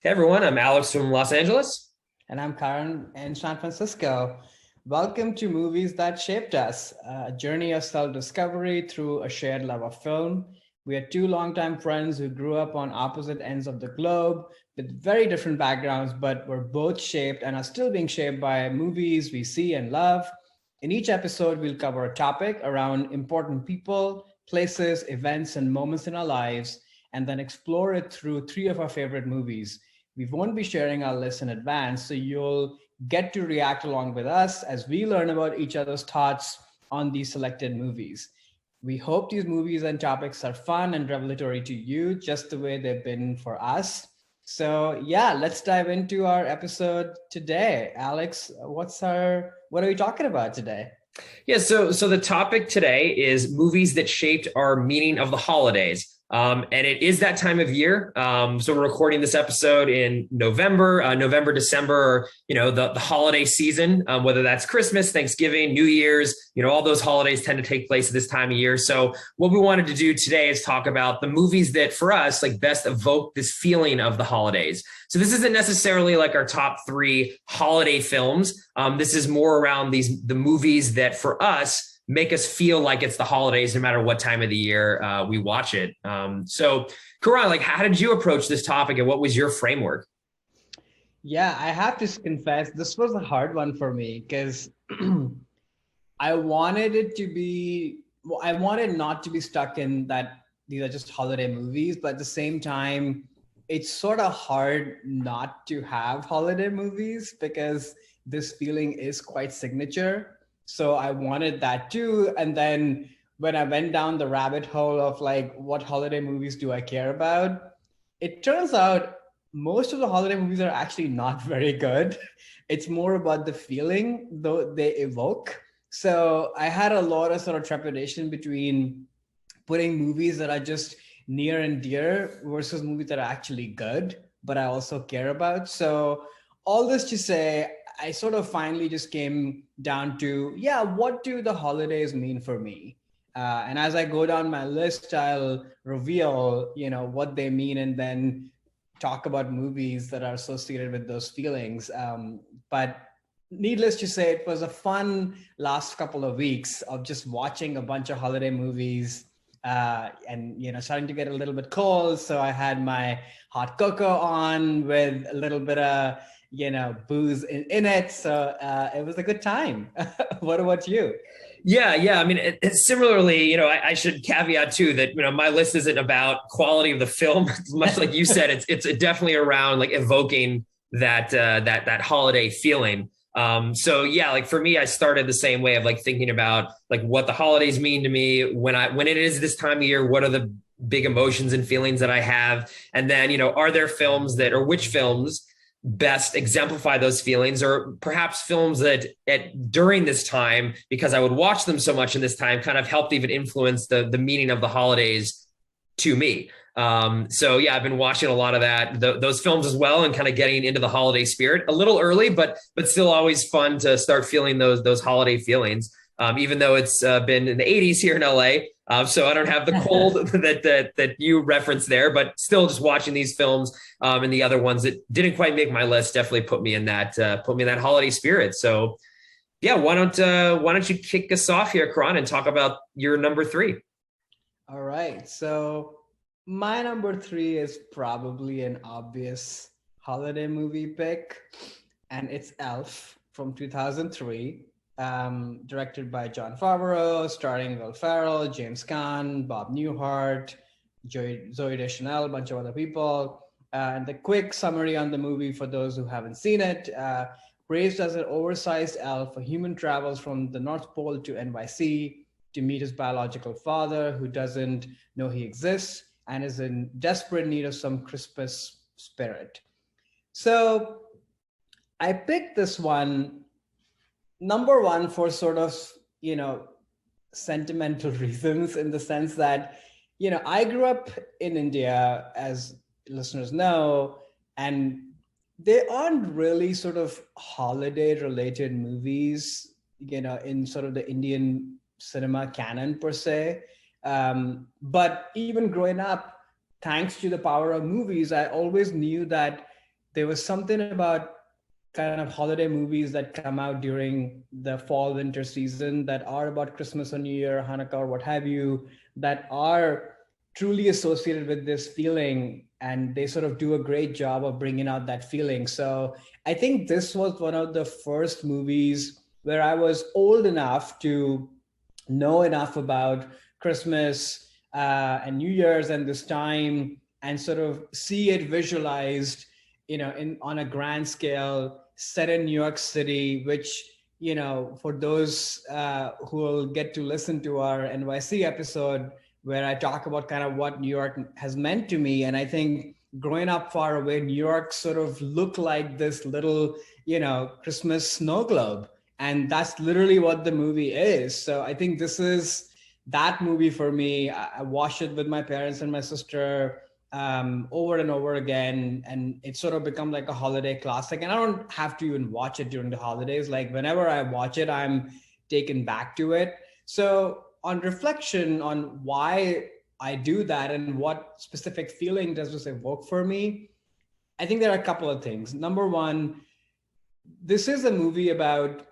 Hey everyone, I'm Alex from Los Angeles. And I'm Karan in San Francisco. Welcome to Movies That Shaped Us, a journey of self discovery through a shared love of film. We are two longtime friends who grew up on opposite ends of the globe with very different backgrounds, but were both shaped and are still being shaped by movies we see and love. In each episode, we'll cover a topic around important people, places, events, and moments in our lives, and then explore it through three of our favorite movies. We won't be sharing our list in advance, so you'll get to react along with us as we learn about each other's thoughts on these selected movies. We hope these movies and topics are fun and revelatory to you, just the way they've been for us. So yeah, let's dive into our episode today. Alex, what are we talking about today? So the topic today is movies that shaped our meaning of the holidays. And it is that time of year. So we're recording this episode in November, December, or, the holiday season, whether that's Christmas, Thanksgiving, New Year's, all those holidays tend to take place at this time of year. So what we wanted to do today is talk about the movies that for us, like best evoke this feeling of the holidays. So this isn't necessarily like our top three holiday films. This is more around the movies that for us make us feel like it's the holidays, no matter what time of the year we watch it. So, Karan, like, how did you approach this topic, and what was your framework? Yeah, I have to confess, this was a hard one for me because I wanted it to be, well, I wanted not to be stuck in that these are just holiday movies, but at the same time, it's sort of hard not to have holiday movies because this feeling is quite signature. So I wanted that too. And then when I went down the rabbit hole of like, what holiday movies do I care about? It turns out most of the holiday movies are actually not very good. It's more about the feeling though they evoke. So I had a lot of sort of trepidation between putting movies that are just near and dear versus movies that are actually good, but I also care about. So all this to say, I sort of finally just came down to, yeah, what do the holidays mean for me? And as I go down my list, I'll reveal, what they mean, and then talk about movies that are associated with those feelings. But needless to say, it was a fun last couple of weeks of just watching a bunch of holiday movies, and starting to get a little bit cold, so I had my hot cocoa on with a little bit of booze in it, so it was a good time. What about you? Yeah. I mean, similarly, I should caveat too that my list isn't about quality of the film, much like you said. It's definitely around like evoking that holiday feeling. So yeah, like for me, I started the same way of like thinking about like what the holidays mean to me when it is this time of year. What are the big emotions and feelings that I have, and then are there films that or which films best exemplify those feelings, or perhaps films that during this time, because I would watch them so much in this time, kind of helped even influence the meaning of the holidays to me. So yeah, I've been watching a lot of those films as well, and kind of getting into the holiday spirit a little early, but still always fun to start feeling those holiday feelings. Even though it's been in the 80s here in LA, so I don't have the cold that you referenced there, but still just watching these films, and the other ones that didn't quite make my list definitely put me in that holiday spirit. So yeah, why don't you kick us off here, Karan, and talk about your number three? All right, so my number three is probably an obvious holiday movie pick, and it's Elf from 2003, directed by John Favreau, starring Will Ferrell, James Caan, Bob Newhart, Zoe Deschanel, a bunch of other people. And the quick summary on the movie for those who haven't seen it: raised as an oversized elf, a human travels from the North Pole to NYC to meet his biological father, who doesn't know he exists and is in desperate need of some Christmas spirit. So I picked this one, number one, for sort of, you know, sentimental reasons, in the sense that, I grew up in India, as listeners know, and there aren't really sort of holiday related movies, in sort of the Indian cinema canon per se. But even growing up, thanks to the power of movies, I always knew that there was something about kind of holiday movies that come out during the fall winter season that are about Christmas or New Year, Hanukkah, or what have you, that are truly associated with this feeling, and they sort of do a great job of bringing out that feeling. So I think this was one of the first movies where I was old enough to know enough about Christmas and New Year's and this time, and sort of see it visualized, in on a grand scale, set in New York City, which, for those who will get to listen to our NYC episode, where I talk about kind of what New York has meant to me. And I think growing up far away, New York sort of looked like this little, Christmas snow globe. And that's literally what the movie is. So I think this is that movie for me. I watched it with my parents and my sister over and over again, and it sort of become like a holiday classic. And I don't have to even watch it during the holidays. Like whenever I watch it, I'm taken back to it. So on reflection on why I do that and what specific feeling does this evoke for me, I think there are a couple of things. Number one, this is a movie about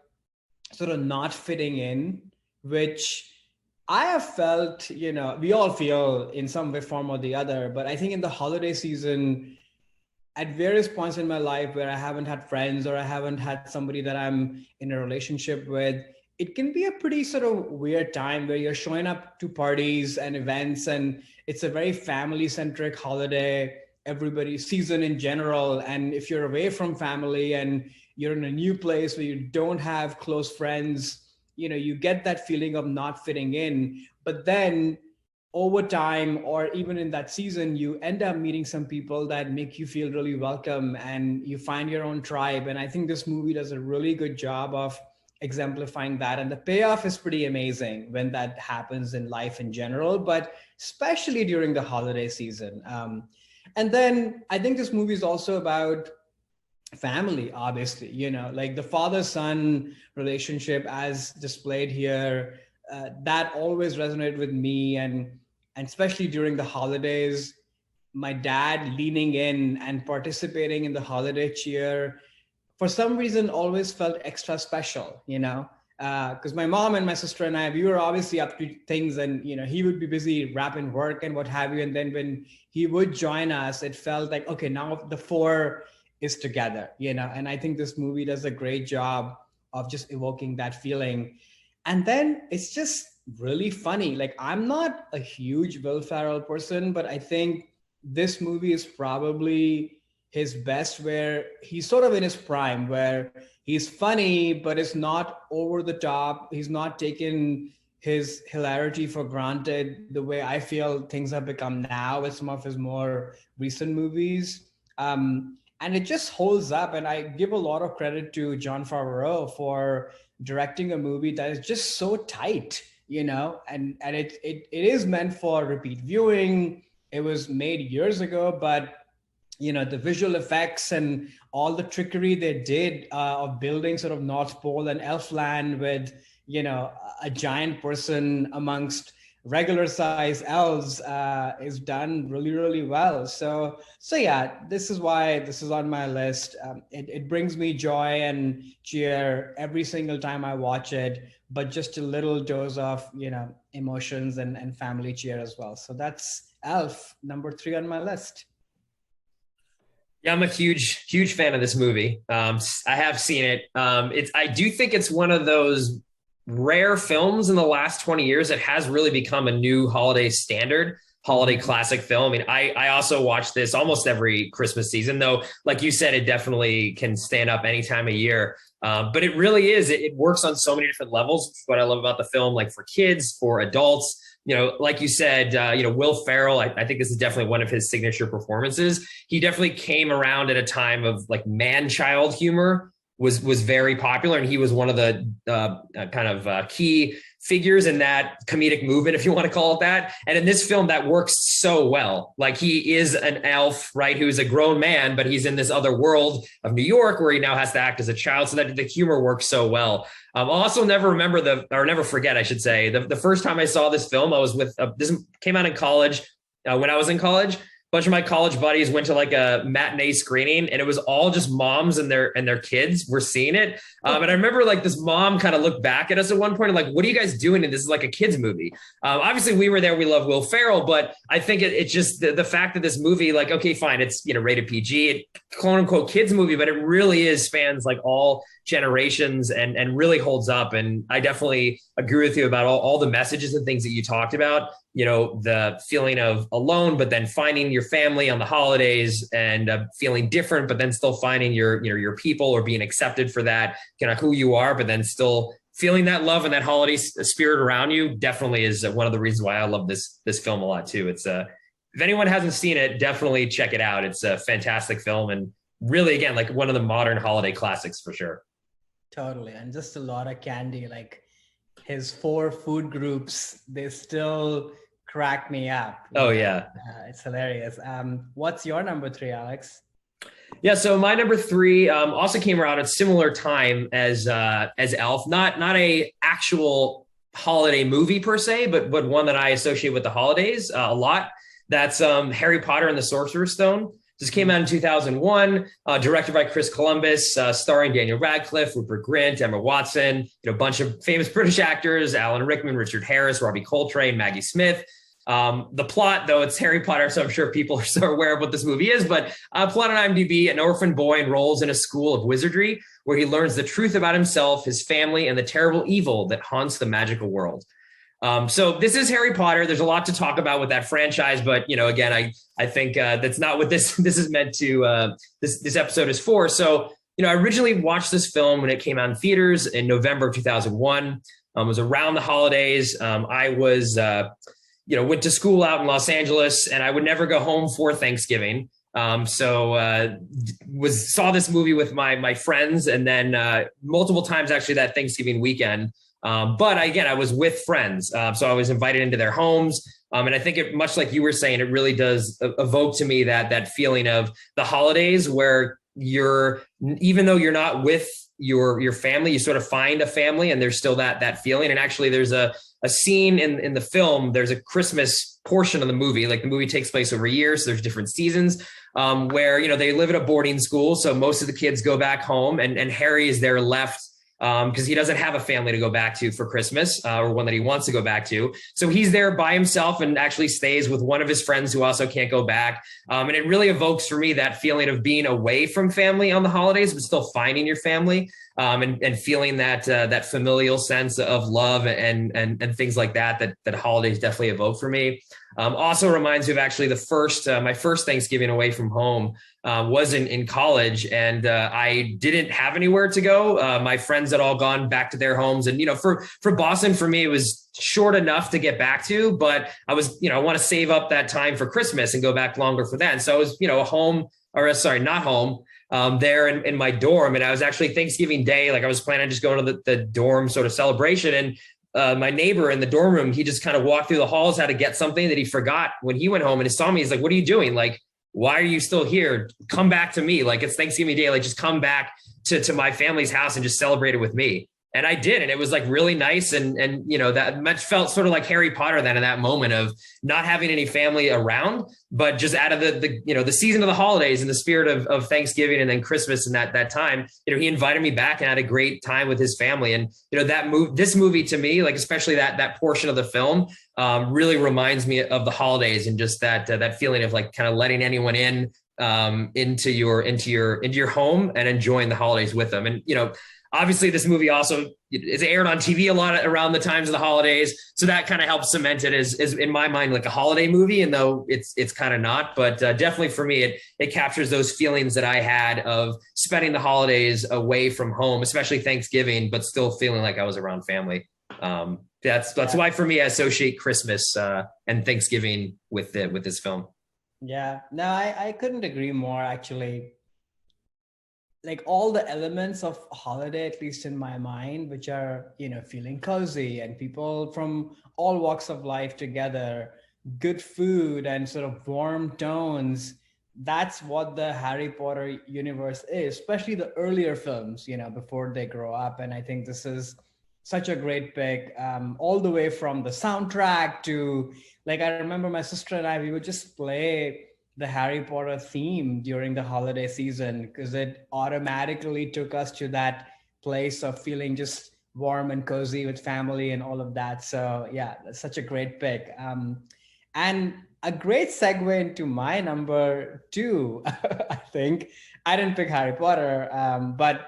sort of not fitting in, which I have felt, we all feel in some way, form or the other. But I think in the holiday season, at various points in my life where I haven't had friends or I haven't had somebody that I'm in a relationship with, it can be a pretty sort of weird time where you're showing up to parties and events, and it's a very family-centric holiday, everybody's season in general. And if you're away from family and you're in a new place where you don't have close friends, you get that feeling of not fitting in. But then over time, or even in that season, you end up meeting some people that make you feel really welcome and you find your own tribe. And I think this movie does a really good job of exemplifying that. And the payoff is pretty amazing when that happens in life in general, but especially during the holiday season. And then I think this movie is also about family, obviously, like the father-son relationship as displayed here, that always resonated with me. And especially during the holidays, my dad leaning in and participating in the holiday cheer, for some reason, always felt extra special, because my mom and my sister and I, we were obviously up to things, and, he would be busy wrapping work and what have you. And then when he would join us, it felt like, okay, now the four is together, and I think this movie does a great job of just evoking that feeling. And then it's just really funny. Like, I'm not a huge Will Ferrell person, but I think this movie is probably his best, where he's sort of in his prime, where he's funny, but it's not over the top. He's not taking his hilarity for granted the way I feel things have become now with some of his more recent movies. And it just holds up. And I give a lot of credit to Jon Favreau for directing a movie that is just so tight, and it is meant for repeat viewing. It was made years ago, but the visual effects and all the trickery they did of building sort of North Pole and Elfland with, a giant person amongst regular size elves is done really, really well. So yeah, this is why this is on my list. It brings me joy and cheer every single time I watch it, but just a little dose of, emotions and family cheer as well. So that's Elf, number 3 on my list. Yeah, I'm a huge fan of this movie. I have seen it. I do think it's one of those rare films in the last 20 years that has really become a new holiday standard, holiday classic film. I mean, I also watch this almost every Christmas season, though, like you said, it definitely can stand up any time of year. But it really is. It works on so many different levels. What I love about the film, like for kids, for adults, like you said, Will Ferrell, I think this is definitely one of his signature performances. He definitely came around at a time of like man-child humor was very popular. And he was one of the key figures in that comedic movement, if you want to call it that. And in this film, that works so well. Like, he is an elf, right, who's a grown man, but he's in this other world of New York where he now has to act as a child. So that the humor works so well. I'll also never forget, I should say, the first time I saw this film, I was this came out in college when I was in college. bunch of my college buddies went to like a matinee screening, and it was all just moms and their kids were seeing it. And I remember like this mom kind of looked back at us at one point and like, "What are you guys doing? And this is like a kids movie." Obviously, we were there. We love Will Ferrell, but I think it's just the fact that this movie, like, okay, fine, it's rated PG, quote unquote kids movie, but it really is spans like all generations and really holds up. And I definitely agree with you about all the messages and things that you talked about. The feeling of alone, but then finding your family on the holidays and feeling different, but then still finding your people or being accepted for that, kind of who you are, but then still feeling that love and that holiday spirit around you definitely is one of the reasons why I love this film a lot too. It's if anyone hasn't seen it, definitely check it out. It's a fantastic film and really, again, like one of the modern holiday classics for sure. Totally. And just a lot of candy, like his 4 food groups, they still crack me up. Oh yeah. It's hilarious. What's your number 3, Alex? Yeah, so my number 3 also came around at similar time as Elf. Not a actual holiday movie per se, but one that I associate with the holidays a lot. That's Harry Potter and the Sorcerer's Stone. This came out in 2001, directed by Chris Columbus, starring Daniel Radcliffe, Rupert Grint, Emma Watson, a bunch of famous British actors, Alan Rickman, Richard Harris, Robbie Coltrane, Maggie Smith. The plot, though, it's Harry Potter, so I'm sure people are so aware of what this movie is, but plot on IMDb, an orphan boy enrolls in a school of wizardry where he learns the truth about himself, his family, and the terrible evil that haunts the magical world. So this is Harry Potter. There's a lot to talk about with that franchise, but again, I think that's not what this is meant to. This episode is for. So I originally watched this film when it came out in theaters in November of 2001. It was around the holidays. I was went to school out in Los Angeles, and I would never go home for Thanksgiving. Saw this movie with my friends, and then multiple times actually that Thanksgiving weekend. But again, I was with friends. So I was invited into their homes. And I think much like you were saying, it really does evoke to me that feeling of the holidays where even though you're not with your family, you sort of find a family and there's still that feeling. And actually there's a scene in the film, there's a Christmas portion of the movie. Like the movie takes place over years. So there's different seasons where, they live at a boarding school. So most of the kids go back home and Harry is there left because he doesn't have a family to go back to for Christmas or one that he wants to go back to. So he's there by himself and actually stays with one of his friends who also can't go back. And it really evokes for me that feeling of being away from family on the holidays, but still finding your family and feeling that familial sense of love and things like that holidays definitely evoke for me. Also reminds me of actually my first Thanksgiving away from home was in college, and I didn't have anywhere to go. My friends had all gone back to their homes, and for Boston, for me, it was short enough to get back to, but I was I want to save up that time for Christmas and go back longer for that. And so I was not home. There in my dorm, and I was actually Thanksgiving Day, like I was planning on just going to the dorm sort of celebration, and my neighbor in the dorm room, he just kind of walked through the halls, had to get something that he forgot when he went home, and he saw me. He's like, "What are you doing? Like, why are you still here? Come back to me. Like, it's Thanksgiving Day. Like, just come back to my family's house and just celebrate it with me." And I did, and it was like really nice, and that much felt sort of like Harry Potter then in that moment of not having any family around, but just out of the season of the holidays and the spirit of Thanksgiving and then Christmas and that time, he invited me back and had a great time with his family. And this movie to me, like especially that portion of the film, really reminds me of the holidays and just that feeling of like kind of letting anyone into your home and enjoying the holidays with them. And obviously, this movie also is aired on TV a lot around the times of the holidays, so that kind of helps cement it as in my mind like a holiday movie, and though it's kind of not, but definitely for me it captures those feelings that I had of spending the holidays away from home, especially Thanksgiving, but still feeling like I was around family. That's why for me I associate Christmas and Thanksgiving with this film. Yeah, no, I couldn't agree more actually. Like all the elements of holiday, at least in my mind, which are, feeling cozy and people from all walks of life together, good food and sort of warm tones. That's what the Harry Potter universe is, especially the earlier films, before they grow up. And I think this is such a great pick, all the way from the soundtrack to, like, I remember my sister and I, we would just play the Harry Potter theme during the holiday season because it automatically took us to that place of feeling just warm and cozy with family and all of that. So yeah, that's such a great pick. And a great segue into my number two. I think I didn't pick Harry Potter, but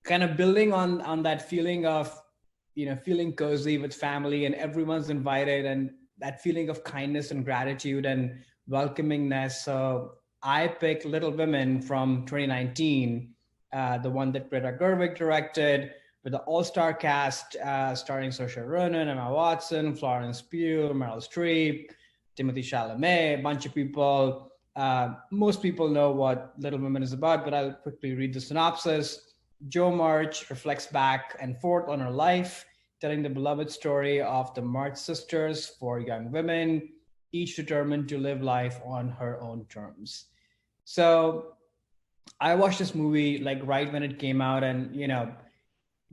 kind of building on that feeling of feeling cozy with family and everyone's invited and that feeling of kindness and gratitude and welcomingness. So I picked Little Women from 2019, the one that Greta Gerwig directed, with the all-star cast starring Saoirse Ronan, Emma Watson, Florence Pugh, Meryl Streep, Timothy Chalamet, a bunch of people. Most people know what Little Women is about, but I'll quickly read the synopsis. Jo March reflects back and forth on her life, telling the beloved story of the March sisters, four young women, each determined to live life on her own terms. So I watched this movie like right when it came out, and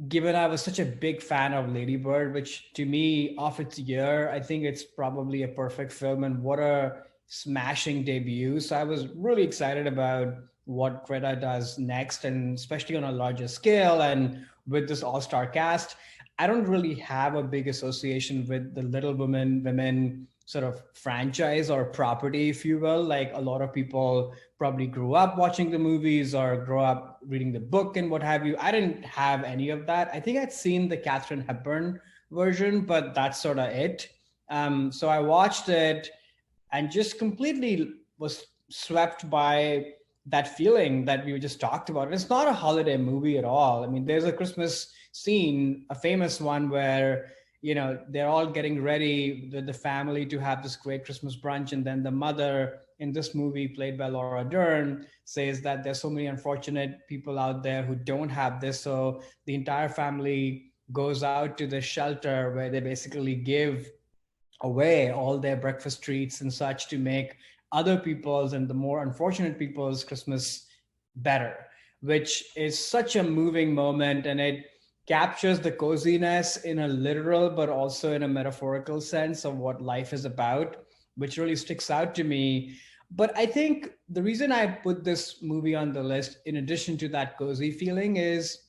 given I was such a big fan of Lady Bird, which to me, of its year, I think it's probably a perfect film, and what a smashing debut. So I was really excited about what Greta does next, and especially on a larger scale and with this all-star cast. I don't really have a big association with the Little Women sort of franchise or property, if you will. Like a lot of people probably grew up watching the movies or grew up reading the book and what have you. I didn't have any of that. I think I'd seen the Katharine Hepburn version, but that's sort of it. So I watched it and just completely was swept by that feeling that we just talked about. And it's not a holiday movie at all. I mean, there's a Christmas scene, a famous one where they're all getting ready with the family to have this great Christmas brunch, and then the mother in this movie, played by Laura Dern, says that there's so many unfortunate people out there who don't have this. So the entire family goes out to the shelter where they basically give away all their breakfast treats and such to make other people's and the more unfortunate people's Christmas better, which is such a moving moment. And it captures the coziness in a literal but also in a metaphorical sense of what life is about, which really sticks out to me. But I think the reason I put this movie on the list, in addition to that cozy feeling, is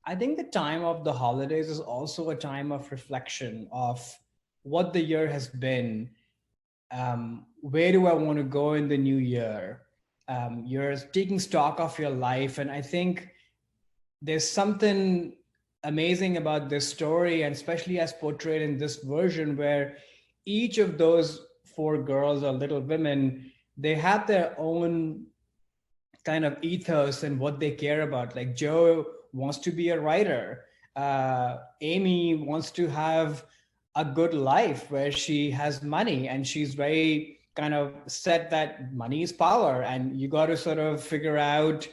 I think the time of the holidays is also a time of reflection of what the year has been. Where do I want to go in the new year? You're taking stock of your life. And I think there's something amazing about this story, and especially as portrayed in this version, where each of those four girls or little women, they have their own kind of ethos and what they care about. Like Jo wants to be a writer. Amy wants to have a good life where she has money, and she's very kind of set that money is power, and you got to sort of figure out,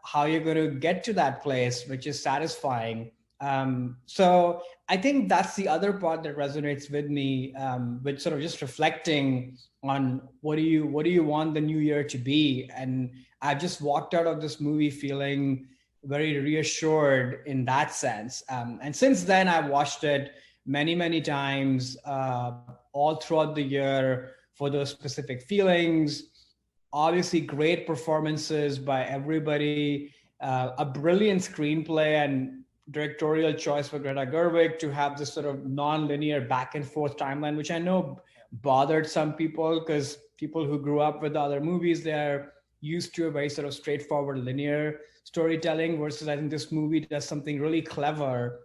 how you're going to get to that place, which is satisfying. So I think that's the other part that resonates with me, with sort of just reflecting on what do you want the new year to be. And I've just walked out of this movie feeling very reassured in that sense. And since then, I've watched it many, many times, all throughout the year for those specific feelings. Obviously, great performances by everybody, a brilliant screenplay and directorial choice for Greta Gerwig to have this sort of non-linear back and forth timeline, which I know bothered some people, because people who grew up with the other movies, they're used to a very sort of straightforward linear storytelling, versus I think this movie does something really clever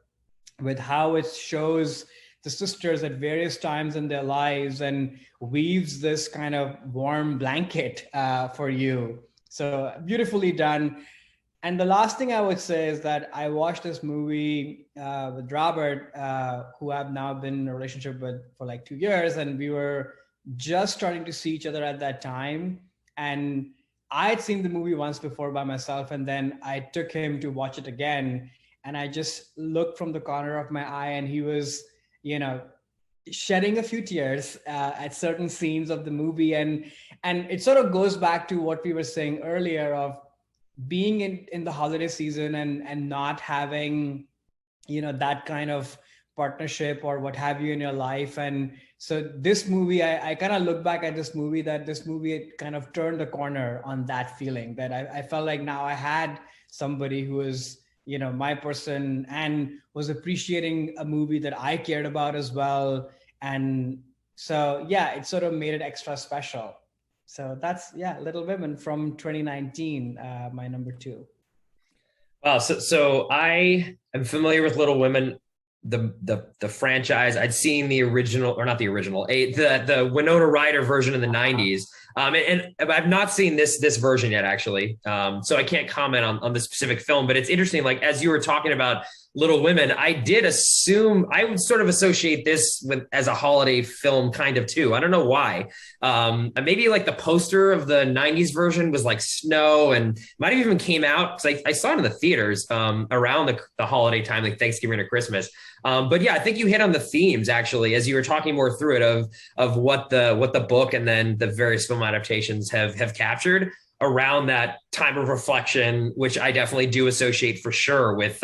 with how it shows the sisters at various times in their lives and weaves this kind of warm blanket for you. So beautifully done. And the last thing I would say is that I watched this movie with Robert, who I've now been in a relationship with for like 2 years, and we were just starting to see each other at that time. And I had seen the movie once before by myself, and then I took him to watch it again. And I just looked from the corner of my eye, and he was, shedding a few tears at certain scenes of the movie. And it sort of goes back to what we were saying earlier of being in the holiday season and not having, that kind of partnership or what have you in your life, and So this movie, I kind of look back at this movie, it kind of turned the corner on that feeling, that I felt like now I had somebody who was, you know, my person and was appreciating a movie that I cared about as well. And so, yeah, it sort of made it extra special. So that's, yeah, Little Women from 2019, my number two. Wow. So I am familiar with Little Women, the franchise. I'd seen the original, or not the original, the Winona Ryder version in the '90s. And I've not seen this version yet, actually. So I can't comment on the specific film, but it's interesting. Like, as you were talking about Little Women, I did assume I would sort of associate this with as a holiday film kind of too. I don't know why. Maybe like the poster of the '90s version was like snow, and might have even came out because I saw it in the theaters around the holiday time, like Thanksgiving or Christmas. But yeah, I think you hit on the themes actually as you were talking more through it of what the book and then the various film adaptations have captured around that time of reflection, which I definitely do associate for sure with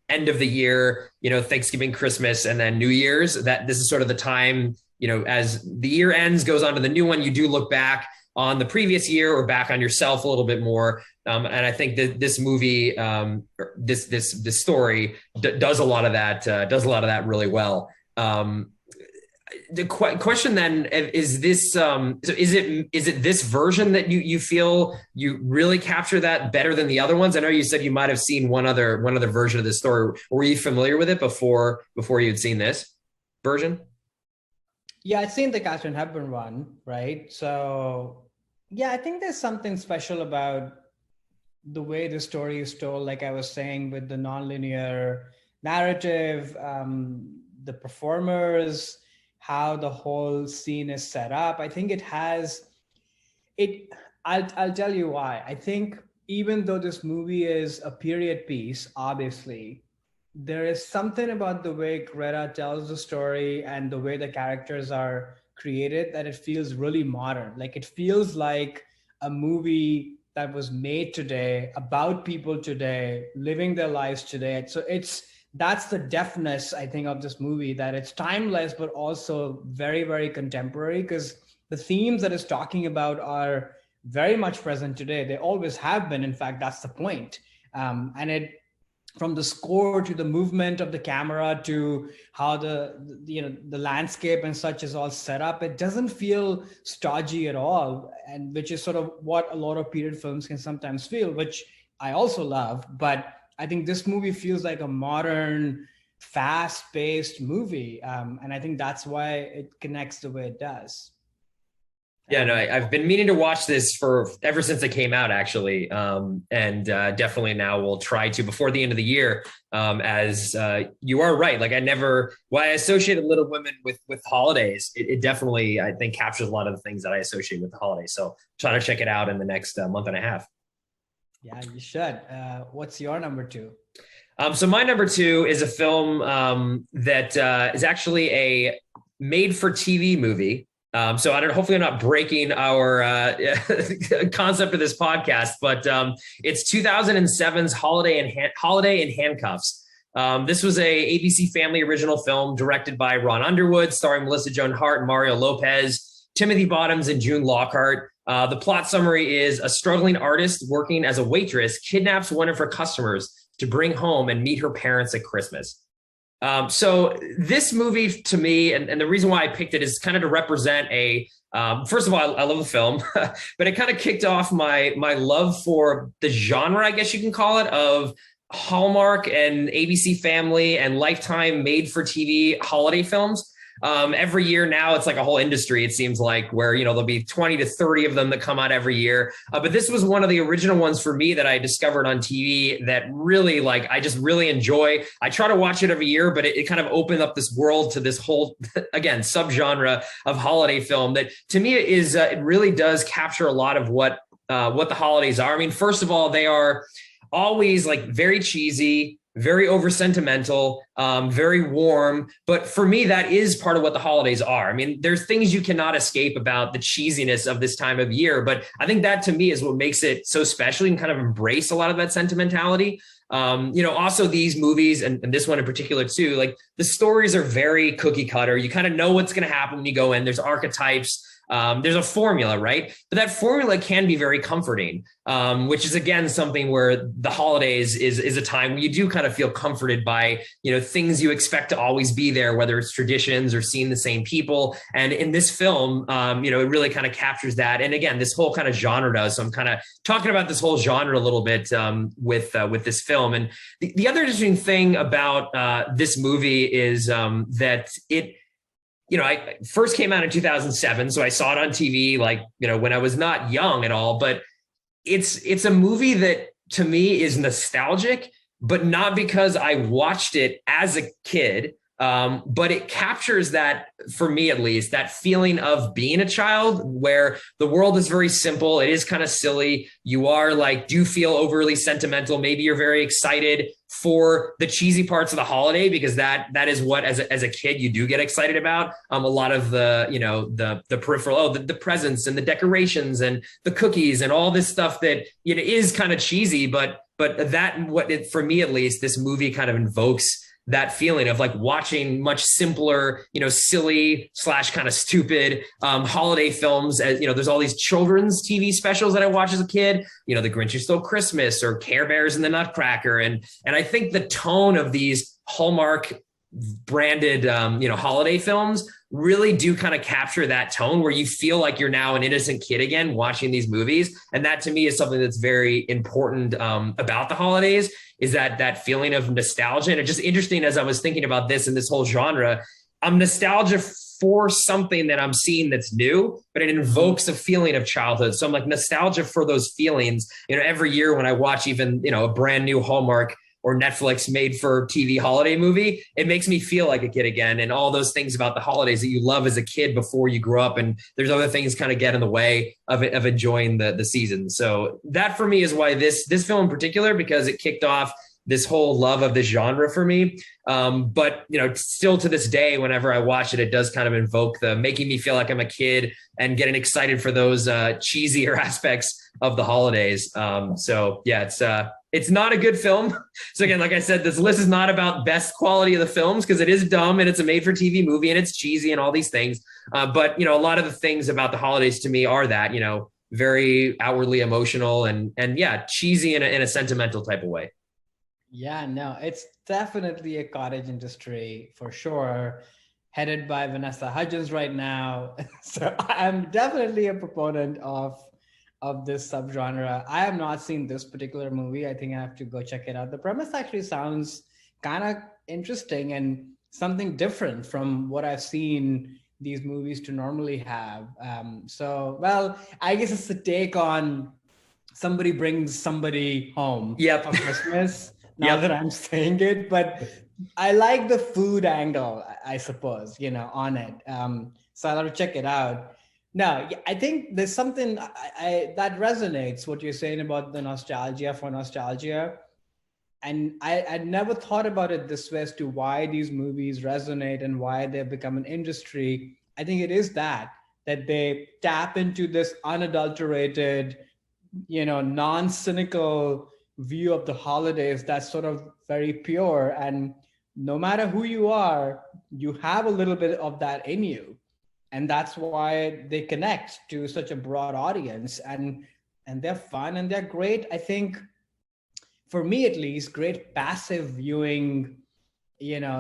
end of the year, you know, Thanksgiving, Christmas, and then New Year's. That this is sort of the time, you know, as the year ends, goes on to the new one, you do look back on the previous year or back on yourself a little bit more. And I think that this movie, this story does a lot of that really well. The question then is this, so is it this version that you feel you really capture that better than the other ones? I know you said you might have seen one other version of this story. Were you familiar with it before you'd seen this version? Yeah, I'd seen the Katharine Hepburn one, right? So yeah, I think there's something special about the way the story is told, like I was saying, with the nonlinear narrative, the performers, how the whole scene is set up. I think it has it. I'll tell you why. I think even though this movie is a period piece, obviously, there is something about the way Greta tells the story and the way the characters are created that it feels really modern. Like it feels like a movie that was made today about people today, living their lives today. So that's the deftness, I think, of this movie, that it's timeless, but also very, very contemporary, because the themes that it's talking about are very much present today. They always have been. In fact, that's the point. And it, from the score to the movement of the camera to how the landscape and such is all set up, it doesn't feel stodgy at all, and which is sort of what a lot of period films can sometimes feel, which I also love. But I think this movie feels like a modern, fast-paced movie, and I think that's why it connects the way it does. Yeah, no, I've been meaning to watch this for ever since it came out, actually, and definitely now we'll try to before the end of the year. As you are right, like I associated Little Women with holidays. It definitely, I think, captures a lot of the things that I associate with the holidays. So try to check it out in the next month and a half. Yeah, you should. What's your number two? So my number two is a film that is actually a made-for-TV movie. So hopefully I'm not breaking our concept of this podcast, but it's 2007's Holiday in Handcuffs. This was a ABC Family original film directed by Ron Underwood, starring Melissa Joan Hart and Mario Lopez, Timothy Bottoms, and June Lockhart. The plot summary is a struggling artist working as a waitress kidnaps one of her customers to bring home and meet her parents at Christmas. So this movie to me, and the reason why I picked it is kind of to represent first of all, I love the film, but it kind of kicked off my love for the genre, I guess you can call it, of Hallmark and ABC Family and Lifetime made for TV holiday films. Every year now, it's like a whole industry, it seems like, where, there'll be 20 to 30 of them that come out every year. But this was one of the original ones for me that I discovered on TV that really, I just really enjoy. I try to watch it every year, but it kind of opened up this world to this whole, again, subgenre of holiday film that to me is, it really does capture a lot of what the holidays are. I mean, first of all, they are always very cheesy. very over sentimental, very warm. But for me, that is part of what the holidays are. I mean, there's things you cannot escape about the cheesiness of this time of year. But I think that to me is what makes it so special. You can kind of embrace a lot of that sentimentality. Also these movies and this one in particular too, like the stories are very cookie cutter. You kind of know what's going to happen when you go in. There's archetypes. There's a formula, right? But that formula can be very comforting, which is again something where the holidays is a time where you do kind of feel comforted by things you expect to always be there, whether it's traditions or seeing the same people. And in this film, it really kind of captures that. And again, this whole kind of genre does. So I'm kind of talking about this whole genre a little bit with this film. And the other interesting thing about this movie is that I first came out in 2007, so I saw it on TV, when I was not young at all. But it's a movie that to me is nostalgic, but not because I watched it as a kid. But it captures that, for me at least, that feeling of being a child where the world is very simple. It is kind of silly. You are do feel overly sentimental. Maybe you're very excited for the cheesy parts of the holiday because that is what as a kid you do get excited about. A lot of the peripheral, the presents and the decorations and the cookies and all this stuff that is kind of cheesy, but for me at least, this movie kind of invokes that feeling of watching much simpler, silly / kind of stupid holiday films. As there's all these children's TV specials that I watched as a kid, The Grinch Who Stole Christmas or Care Bears and the Nutcracker. And I think the tone of these Hallmark branded, holiday films really do kind of capture that tone where you feel like you're now an innocent kid again watching these movies. And that to me is something that's very important about the holidays, is that feeling of nostalgia. And it's just interesting as I was thinking about this and this whole genre, I'm nostalgia for something that I'm seeing that's new, but it invokes a feeling of childhood. So I'm nostalgia for those feelings. Every year when I watch even, a brand new Hallmark or Netflix made for TV holiday movie, it makes me feel like a kid again. And all those things about the holidays that you love as a kid before you grow up. And there's other things kind of get in the way of enjoying the season. So that for me is why this film in particular, because it kicked off this whole love of this genre for me. But still to this day, whenever I watch it, it does kind of invoke the making me feel like I'm a kid and getting excited for those cheesier aspects of the holidays. So yeah, it's not a good film. So again, like I said, this list is not about best quality of the films because it is dumb and it's a made for TV movie and it's cheesy and all these things. But a lot of the things about the holidays to me are that, very outwardly emotional and yeah, cheesy in a sentimental type of way. Yeah, no, it's definitely a cottage industry for sure, headed by Vanessa Hudgens right now. So I'm definitely a proponent of this subgenre. I have not seen this particular movie. I think I have to go check it out. The premise actually sounds kind of interesting and something different from what I've seen these movies to normally have. Well, I guess it's a take on somebody brings somebody home for Christmas. Now that I'm saying it, but I like the food angle, I suppose, on it. So I'll have to check it out. No, I think there's something that resonates, what you're saying about the nostalgia for nostalgia. And I'd never thought about it this way as to why these movies resonate and why they've become an industry. I think it is that they tap into this unadulterated, non-cynical view of the holidays that's sort of very pure. And no matter who you are, you have a little bit of that in you. And that's why they connect to such a broad audience, and they're fun and they're great. I think for me, at least, great passive viewing,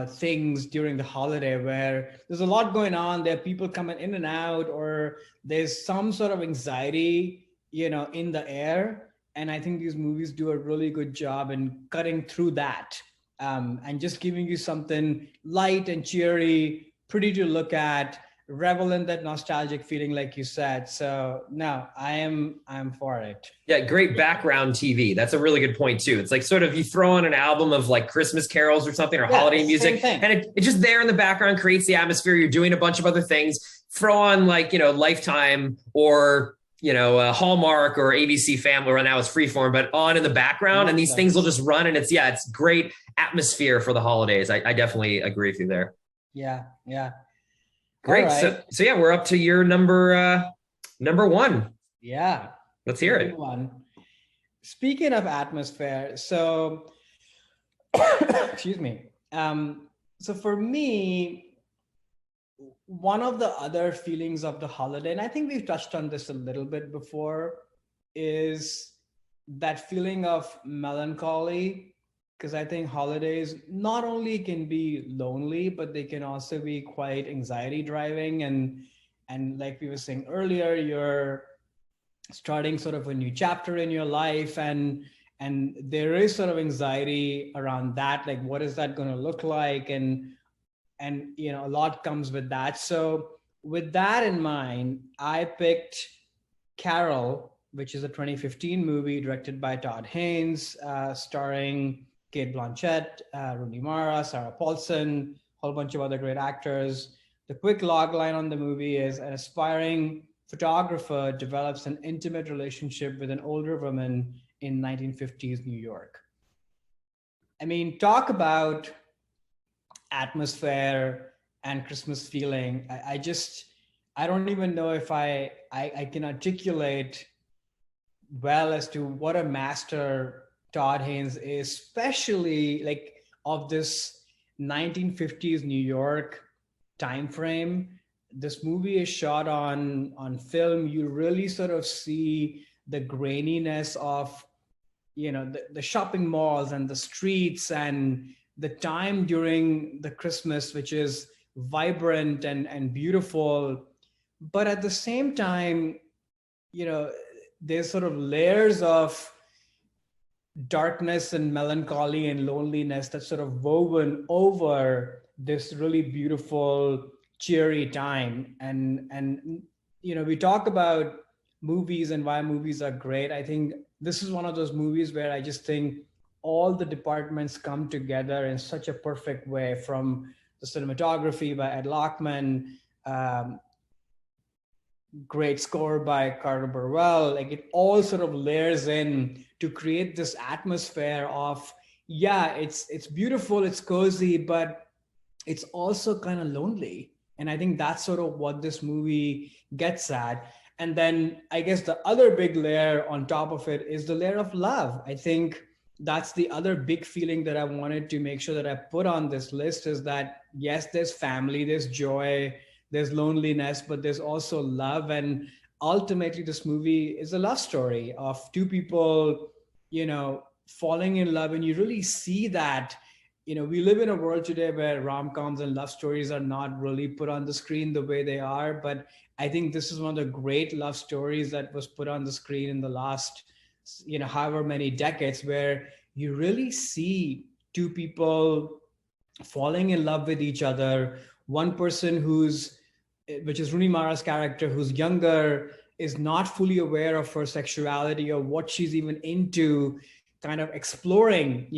things during the holiday where there's a lot going on. There are people coming in and out, or there's some sort of anxiety, in the air. And I think these movies do a really good job in cutting through that, and just giving you something light and cheery, pretty to look at, revel in that nostalgic feeling, like you said. So no, I'm for it. Yeah, great background TV. That's a really good point too. It's like sort of you throw on an album of Christmas carols or something, or holiday music, and it's just there in the background, creates the atmosphere. You're doing a bunch of other things. Throw on Lifetime or Hallmark or ABC Family, or now it's Freeform, but on in the background, and these things will just run, and it's great atmosphere for the holidays. I definitely agree with you there. Yeah, yeah. All Great. right. So yeah, we're up to your number one. Yeah. Let's hear it. One. Speaking of atmosphere, so excuse me. So for me, one of the other feelings of the holiday, and I think we've touched on this a little bit before, is that feeling of melancholy. Because I think holidays not only can be lonely, but they can also be quite anxiety driving. And like we were saying earlier, you're starting sort of a new chapter in your life, and there is sort of anxiety around that, like what is that going to look like, and a lot comes with that. So with that in mind, I picked Carol, which is a 2015 movie directed by Todd Haynes, starring Kate Blanchett, Rooney Mara, Sarah Paulson, a whole bunch of other great actors. The quick log line on the movie is: an aspiring photographer develops an intimate relationship with an older woman in 1950s New York. I mean, talk about atmosphere and Christmas feeling. I don't even know if I can articulate well as to what a master Todd Haynes is, especially like of this 1950s New York time frame. This movie is shot on film. You really sort of see the graininess of the shopping malls and the streets, and the time during the Christmas, which is vibrant and beautiful. But at the same time, there's sort of layers of darkness and melancholy and loneliness that's sort of woven over this really beautiful, cheery time. And we talk about movies and why movies are great. I think this is one of those movies where I just think all the departments come together in such a perfect way, from the cinematography by Ed Lachman, great score by Carter Burwell. Like, it all sort of layers in to create this atmosphere of, yeah, it's beautiful, it's cozy, but it's also kind of lonely. And I think that's sort of what this movie gets at. And then I guess the other big layer on top of it is the layer of love. I think that's the other big feeling that I wanted to make sure that I put on this list, is that yes, there's family, there's joy, there's loneliness, but there's also love. And ultimately, this movie is a love story of two people, falling in love. And you really see that. We live in a world today where rom-coms and love stories are not really put on the screen the way they are. But I think this is one of the great love stories that was put on the screen in the last, however many decades, where you really see two people falling in love with each other. One person which is Rooney Mara's character, who's younger, is not fully aware of her sexuality or what she's even into, kind of exploring,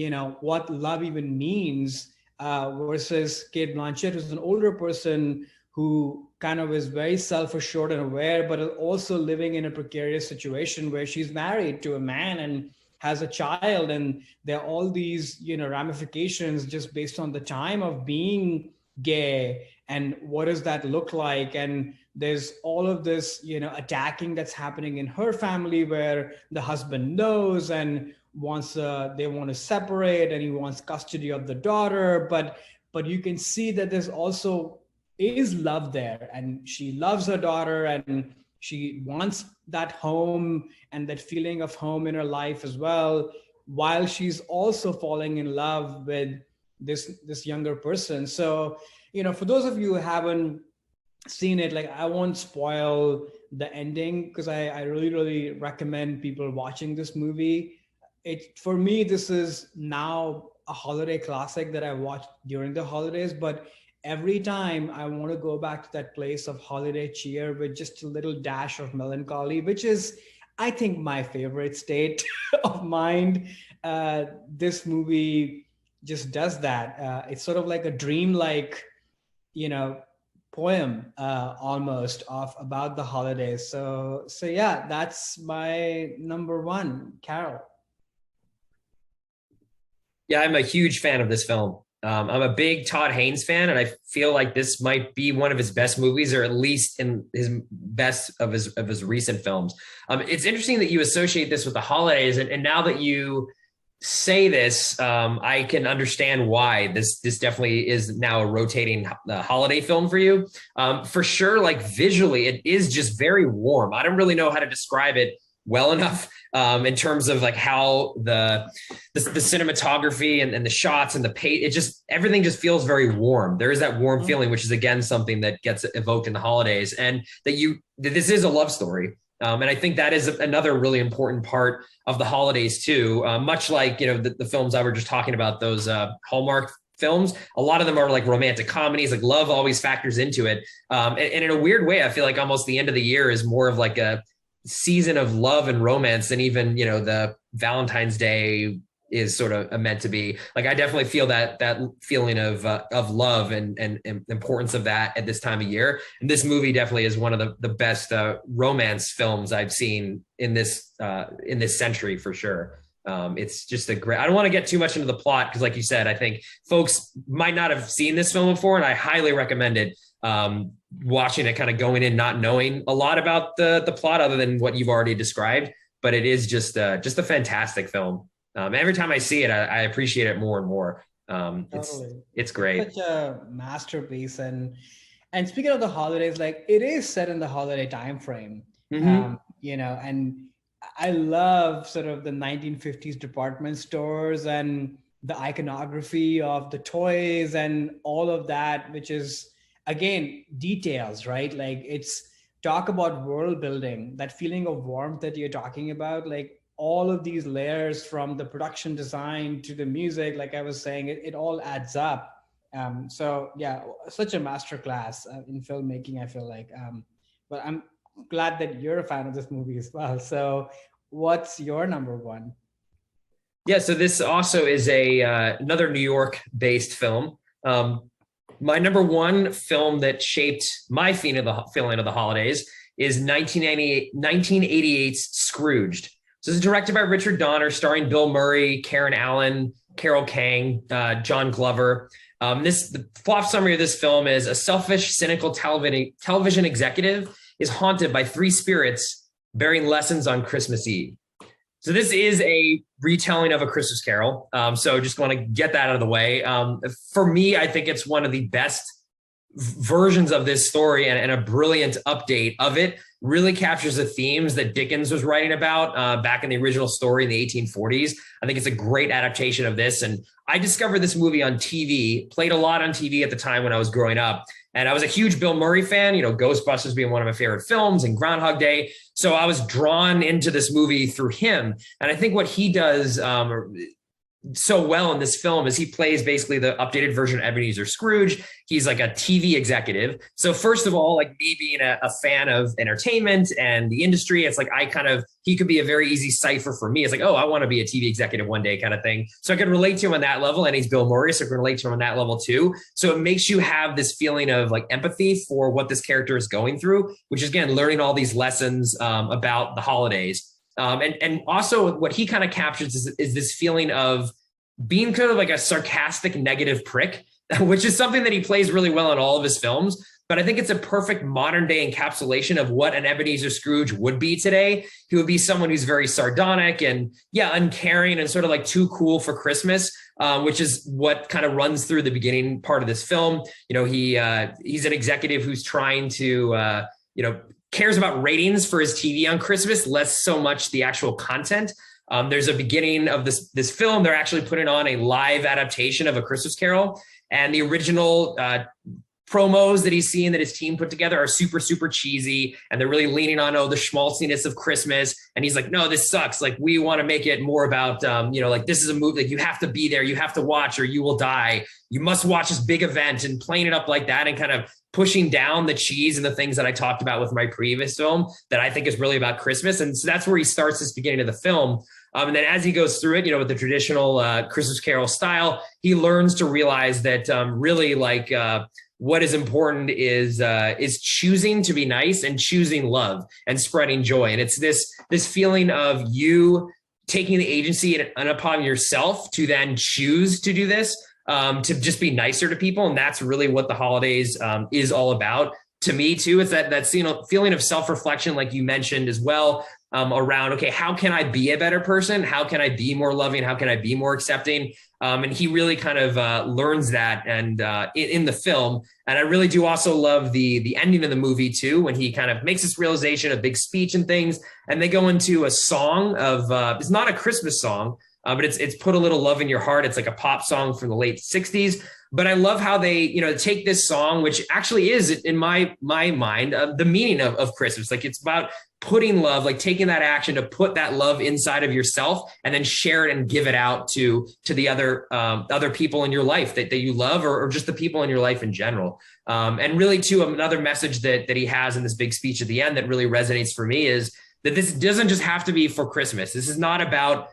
what love even means, versus Kate Blanchett, who's an older person who kind of is very self-assured and aware, but also living in a precarious situation where she's married to a man and has a child. And there are all these, ramifications just based on the time of being gay, and what does that look like. And there's all of this, attacking that's happening in her family, where the husband knows and they want to separate, and he wants custody of the daughter. But you can see that there's also is love there, and she loves her daughter, and she wants that home and that feeling of home in her life as well, while she's also falling in love with this younger person. So, for those of you who haven't seen it, like, I won't spoil the ending, because I really, really recommend people watching this movie. For me, this is now a holiday classic that I watched during the holidays, but every time I want to go back to that place of holiday cheer with just a little dash of melancholy, which is, I think, my favorite state of mind. This movie just does that. It's sort of like a dream-like, poem almost of about the holidays. So yeah, that's my number one, Carol. Yeah, I'm a huge fan of this film. I'm a big Todd Haynes fan, and I feel like this might be one of his best movies, or at least in his best of his recent films. It's interesting that you associate this with the holidays, and now that you say this, I can understand why this definitely is now a rotating holiday film for you. For sure, like visually, it is just very warm. I don't really know how to describe it well enough in terms of like how the cinematography and the shots and the paint, it just, everything just feels very warm. There is that warm feeling, which is again something that gets evoked in the holidays, and that this is a love story. And I think that is another really important part of the holidays too. Much like, the films I were just talking about, those Hallmark films, a lot of them are like romantic comedies, like love always factors into it. And in a weird way, I feel like almost the end of the year is more of like a season of love and romance than even, the Valentine's Day is sort of meant to be. Like, I definitely feel that feeling of love and importance of that at this time of year. And this movie definitely is one of the best romance films I've seen in this century for sure. It's just a great, I don't want to get too much into the plot, because like you said, I think folks might not have seen this film before, and I highly recommend it. Watching it, kind of going in not knowing a lot about the plot other than what you've already described, but it is just a fantastic film. Every time I see it, I appreciate it more and more. Totally. It's great. Such a masterpiece. And speaking of the holidays, like it is set in the holiday time frame. Mm-hmm. And I love sort of the 1950s department stores and the iconography of the toys and all of that, which is, again, details, right? Like, it's talk about world building, that feeling of warmth that you're talking about, like all of these layers from the production design to the music, like I was saying, it all adds up. So yeah, such a masterclass in filmmaking, I feel like. But I'm glad that you're a fan of this movie as well. So what's your number one? Yeah, so this also is another New York-based film. My number one film that shaped my feeling of the holidays is 1988's Scrooged. So this is directed by Richard Donner, starring Bill Murray, Karen Allen, Carol Kang, John Glover. The plot summary of this film is: a selfish, cynical television executive is haunted by three spirits bearing lessons on Christmas Eve. So this is a retelling of A Christmas Carol. So just want to get that out of the way. For me, I think it's one of the best versions of this story, and a brilliant update of it. Really captures the themes that Dickens was writing about back in the original story in the 1840s. I think it's a great adaptation of this. And I discovered this movie on TV, played a lot on TV at the time when I was growing up. And I was a huge Bill Murray fan, Ghostbusters being one of my favorite films, and Groundhog Day. So I was drawn into this movie through him. And I think what he does so well in this film is he plays basically the updated version of Ebenezer Scrooge. He's like a TV executive. So first of all, like me being a fan of entertainment and the industry, it's like he could be a very easy cipher for me. It's like, oh, I want to be a TV executive one day kind of thing. So I could relate to him on that level, and he's Bill Murray, so I can relate to him on that level too. So it makes you have this feeling of like empathy for what this character is going through, which is, again, learning all these lessons about the holidays. And also what he kind of captures is this feeling of being kind of like a sarcastic, negative prick, which is something that he plays really well in all of his films. But I think it's a perfect modern day encapsulation of what an Ebenezer Scrooge would be today. He would be someone who's very sardonic and uncaring and sort of like too cool for Christmas, which is what kind of runs through the beginning part of this film. He's an executive who's trying to, cares about ratings for his TV on Christmas, less so much the actual content. There's a beginning of this film. They're actually putting on a live adaptation of A Christmas Carol, and the original promos that he's seeing that his team put together are super, super cheesy, and they're really leaning on the schmaltziness of Christmas. And he's like, no, this sucks. Like, we want to make it more about like, this is a movie, like, you have to be there, you have to watch, or you will die. You must watch this big event, and playing it up like that, and kind of pushing down the cheese and the things that I talked about with my previous film that I think is really about Christmas. And so that's where he starts this beginning of the film. And then as he goes through it, with the traditional Christmas Carol style, he learns to realize that really, like, what is important is choosing to be nice and choosing love and spreading joy. And it's this feeling of you taking the agency and upon yourself to then choose to do this, to just be nicer to people. And that's really what the holidays is all about. To me too, it's that feeling of self-reflection, like you mentioned as well, around, okay, how can I be a better person? How can I be more loving? How can I be more accepting? And he really kind of learns that and in the film. And I really do also love the ending of the movie too, when he kind of makes this realization, a big speech and things, and they go into a song of, it's not a Christmas song, but it's Put a Little Love in Your Heart. It's like a pop song from the late 60s. But I love how they, take this song, which actually is, in my mind, the meaning of Christmas. Like, it's about putting love, like taking that action to put that love inside of yourself and then share it and give it out to the other people in your life that you love, or just the people in your life in general. And really, too, another message that he has in this big speech at the end that really resonates for me is that this doesn't just have to be for Christmas. This is not about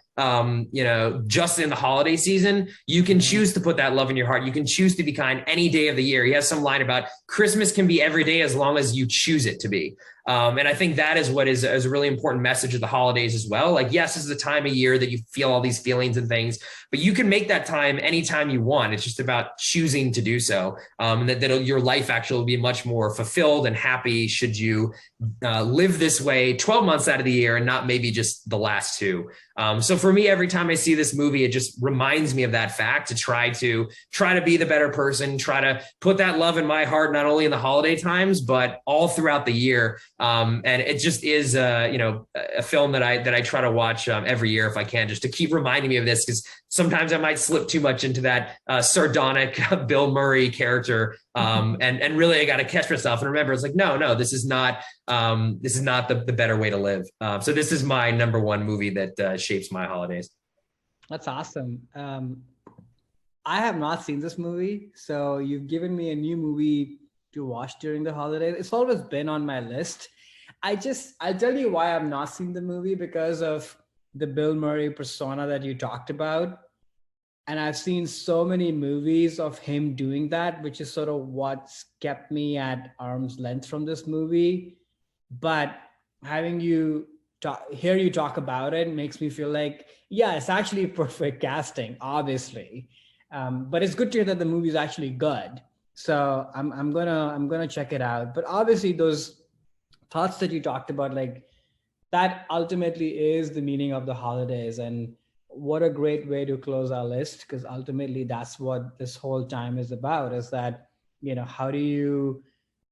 just in the holiday season. You can choose to put that love in your heart. You can choose to be kind any day of the year. He has some line about Christmas can be every day as long as you choose it to be. And I think that is what is a really important message of the holidays as well. Like, yes, this is a time of year that you feel all these feelings and things, but you can make that time anytime you want. It's just about choosing to do so. And that your life actually will be much more fulfilled and happy should you live this way 12 months out of the year and not maybe just the last two. So for me, every time I see this movie, it just reminds me of that fact, to try to be the better person, try to put that love in my heart, not only in the holiday times, but all throughout the year. And it just is, a film that I try to watch every year if I can, just to keep reminding me of this, because sometimes I might slip too much into that sardonic Bill Murray character. And really, I got to catch myself and remember, it's like, no, this is not the better way to live. So this is my number one movie that shapes my holidays. That's awesome. I have not seen this movie, so you've given me a new movie to watch during the holidays. It's always been on my list. I'll tell you why I've not seen the movie, because of the Bill Murray persona that you talked about. And I've seen so many movies of him doing that, which is sort of what's kept me at arm's length from this movie. But having hear you talk about it makes me feel like, yeah, it's actually perfect casting, obviously. But it's good to hear that the movie is actually good. So I'm gonna check it out. But obviously, those thoughts that you talked about, like, that ultimately is the meaning of the holidays. And what a great way to close our list, because ultimately that's what this whole time is about, is that, how do you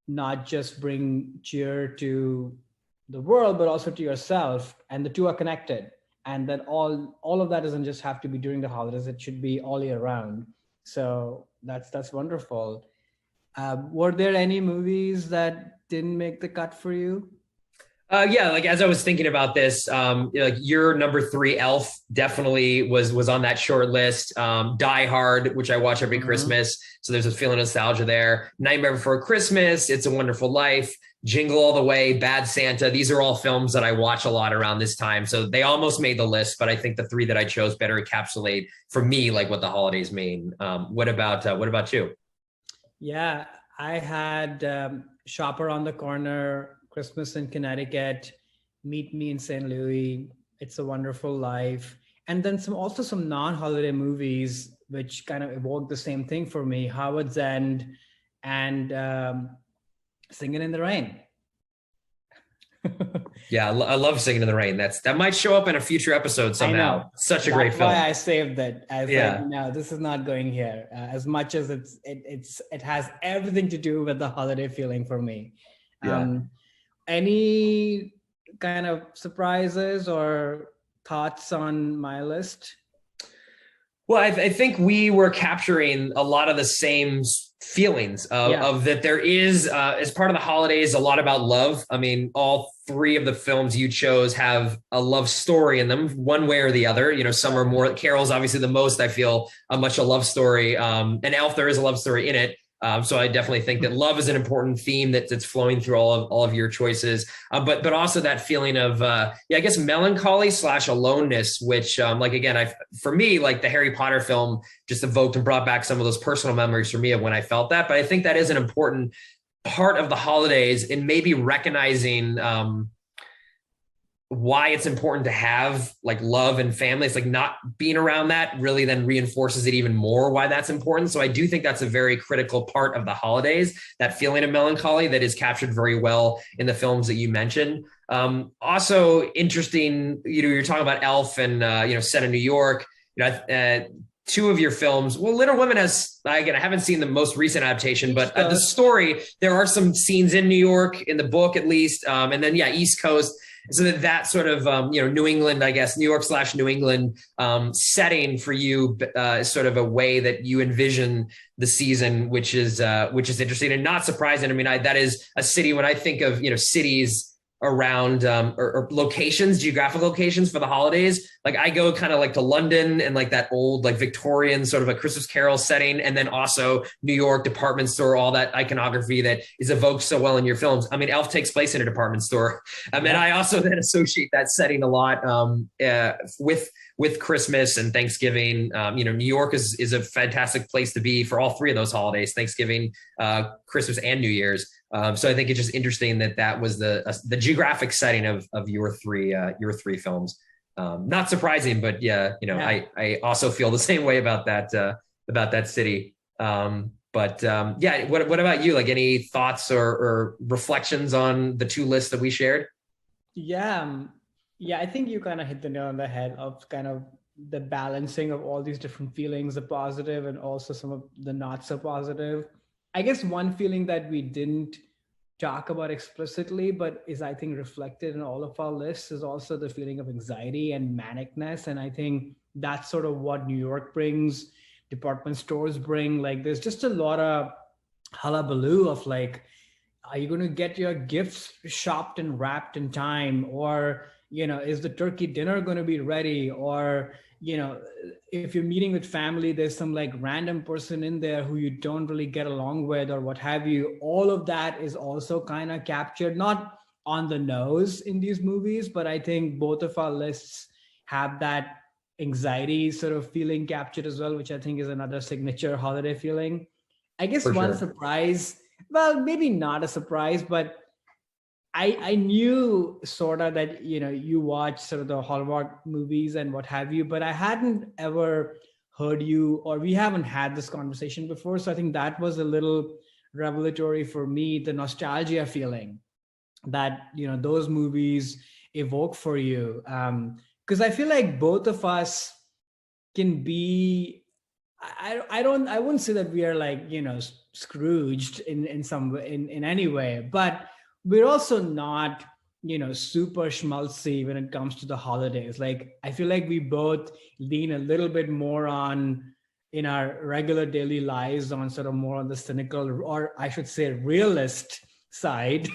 not just bring cheer to the world, but also to yourself, and the two are connected. And then all of that doesn't just have to be during the holidays, it should be all year round. So that's wonderful. Were there any movies that didn't make the cut for you? Yeah, like as I was thinking about this, like your number 3, Elf, definitely was on that short list. Die Hard, which I watch every Christmas, so there's a feeling of nostalgia there. Nightmare Before Christmas, It's a Wonderful Life, Jingle All the Way, Bad Santa. These are all films that I watch a lot around this time, so they almost made the list. But I think the 3 that I chose better encapsulate for me like what the holidays mean. What about you? Yeah, I had Shopper on the Corner, Christmas in Connecticut, Meet Me in St. Louis, It's a Wonderful Life, and then some non-holiday movies which kind of evoke the same thing for me: Howard's End and Singing in the Rain. Yeah, I love Singing in the Rain. That might show up in a future episode somehow. Such a great film. That's why I saved it. I was like, no, this is not going here. As much as it has everything to do with the holiday feeling for me. Yeah. Any kind of surprises or thoughts on my list? Well, I think we were capturing a lot of the same feelings of that there is, as part of the holidays, a lot about love. I mean, all 3 of the films you chose have a love story in them, one way or the other. Some are more, Carol's obviously the most, I feel, much a love story. And Elf, there is a love story in it. So I definitely think that love is an important theme that's flowing through all of your choices. But also that feeling of I guess melancholy / aloneness, which like again, for me, like the Harry Potter film just evoked and brought back some of those personal memories for me of when I felt that. But I think that is an important part of the holidays in maybe recognizing why it's important to have like love and family. It's like not being around that really then reinforces it even more why that's important. So I do think that's a very critical part of the holidays, that feeling of melancholy that is captured very well in the films that you mentioned. Also interesting, you're talking about Elf and, set in New York, two of your films. Well, Little Women has, again, I haven't seen the most recent adaptation, but the story, there are some scenes in New York in the book at least. And then, East Coast. So that sort of, New England, I guess, New York / New England setting for you is sort of a way that you envision the season, which is interesting and not surprising. I mean, that is a city when I think of, cities around or locations, geographic locations for the holidays. Like I go kind of like to London and like that old like Victorian sort of a Christmas Carol setting, and then also New York department store, all that iconography that is evoked so well in your films. I mean, Elf takes place in a department store, and I also then associate that setting a lot with Christmas and Thanksgiving. New York is a fantastic place to be for all three of those holidays: Thanksgiving, Christmas, and New Year's. So I think it's just interesting that was the geographic setting of your three films. Not surprising, but I also feel the same way about that city. What about you? Like any thoughts or reflections on the two lists that we shared? I think you kind of hit the nail on the head of kind of the balancing of all these different feelings, the positive and also some of the not so positive. I guess one feeling that we didn't talk about explicitly, but is I think reflected in all of our lists, is also the feeling of anxiety and manicness. And I think that's sort of what New York brings, department stores bring. Like there's just a lot of hullabaloo of like, are you going to get your gifts shopped and wrapped in time? Or, is the turkey dinner going to be ready? Or, if you're meeting with family, there's some like random person in there who you don't really get along with or what have you. All of that is also kind of captured, not on the nose in these movies, but I think both of our lists have that anxiety sort of feeling captured as well, which I think is another signature holiday feeling. I guess one surprise, well, maybe not a surprise, but I knew sort of that, you watch sort of the Hallmark movies and what have you, but I hadn't ever heard you, or we haven't had this conversation before. So I think that was a little revelatory for me, the nostalgia feeling that, those movies evoke for you. Because I feel like both of us can be, I wouldn't say that we are like, Scrooged in some in any way, but we're also not, super schmaltzy when it comes to the holidays. Like, I feel like we both lean a little bit more on, in our regular daily lives, on sort of more on the cynical, or I should say realist side.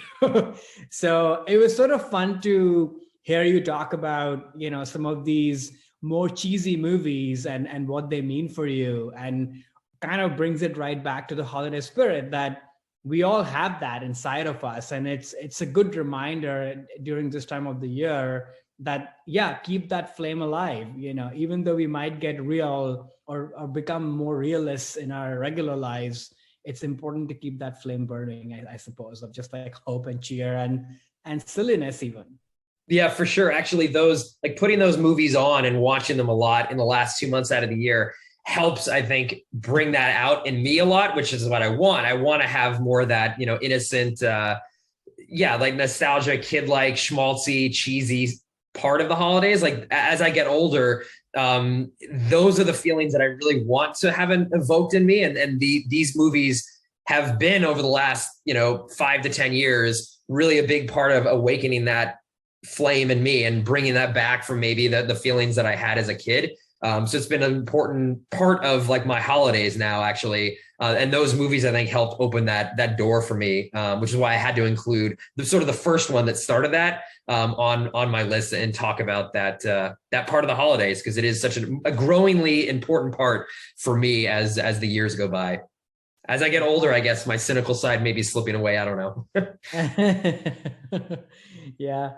So it was sort of fun to hear you talk about, some of these more cheesy movies and what they mean for you, and kind of brings it right back to the holiday spirit that we all have that inside of us. And it's a good reminder during this time of the year that, keep that flame alive, even though we might get real or become more realists in our regular lives, it's important to keep that flame burning, I suppose, of just like hope and cheer and silliness even. Yeah, for sure. Actually, those like putting those movies on and watching them a lot in the last 2 months out of the year helps, I think, bring that out in me a lot, which is what I want. I want to have more of that, innocent, like nostalgia, kid-like, schmaltzy, cheesy part of the holidays. Like as I get older, those are the feelings that I really want to have evoked in me. And these movies have been over the last, 5 to 10 years, really a big part of awakening that flame in me and bringing that back from maybe the feelings that I had as a kid. So it's been an important part of like my holidays now, actually. And those movies, I think, helped open that door for me, which is why I had to include the first one that started that on my list and talk about that part of the holidays, because it is such a growingly important part for me as the years go by. As I get older, I guess my cynical side may be slipping away. I don't know. Yeah.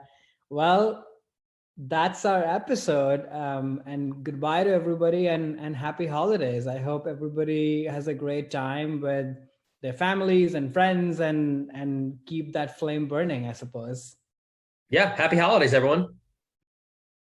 Well, that's our episode. And goodbye to everybody, and happy holidays. I hope everybody has a great time with their families and friends, and keep that flame burning, I suppose. Yeah. Happy holidays, everyone.